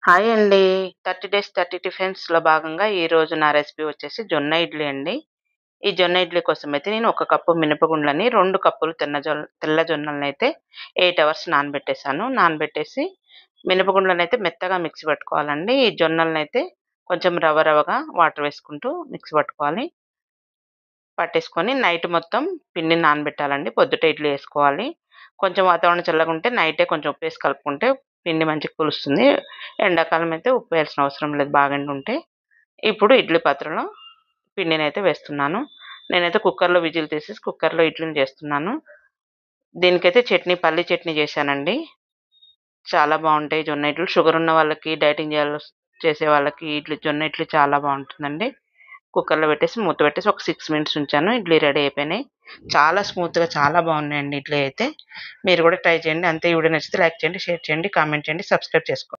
Hi అండి. 30 days 30 టిఫిన్స్‌లో భాగంగా ఈరోజు నా రెసిపీ వచ్చేసి జొన్న ఇడ్లీ అండి. ఈ జొన్న ఇడ్లీ కోసమైతే నేను 1 కప్పు మినపగుండ్లని, 2 కప్పులు తెల్ల జొన్నలనైతే 8 అవర్స్ నానబెట్టేసాను. నానబెట్టేసి మినపగుండ్లనైతే మెత్తగా మిక్సీ పట్టుకోవాలండి. ఈ జొన్నలనైతే కొంచెం రవ్వ రవ్వగా వాటర్ వేసుకుంటూ మిక్సీ పట్టుకోవాలి. పట్టేసుకొని నైట్ మొత్తం పిండిని నానబెట్టాలండి. పొద్దుట ఇడ్లీ ఏసుకోవాలి. కొంచెం వాతావరణం చల్లగుంటే నైటే కొంచెం ఉప్పేసి కలుపుకుంటే పిండి మంచిగా పులుస్తుంది. ఎండాకాలం అయితే ఉప్పు వేయాల్సిన అవసరం లేదు బాగా ఎండుంటే. ఇప్పుడు ఇడ్లీ పాత్రలో పిండినైతే వేస్తున్నాను. నేనైతే కుక్కర్‌లో విజిల్ తీసేసి కుక్కర్‌లో ఇడ్లీని చేస్తున్నాను. దీనికైతే పల్లీ చట్నీ చేశానండి. చాలా బావుంటాయి జొన్న ఇడ్లీలు. షుగర్ ఉన్న వాళ్ళకి, డైటింగ్ చేసే వాళ్ళకి జొన్న ఇడ్లీ చాలా బావుంటుందండి. కుక్కర్‌లో పెట్టేసి మూత పెట్టేసి ఒక 6 మినిట్స్ ఉంచాను. ఇడ్లీ రెడీ అయిపోయినాయి. చాలా స్మూత్‌గా చాలా బాగున్నాయండి ఇడ్లీ అయితే. మీరు కూడా ట్రై చేయండి. అంతే. ఈ వీడియో నచ్చితే లైక్ చేయండి, షేర్ చేయండి, కామెంట్ చేయండి, సబ్స్క్రైబ్ చేసుకోండి.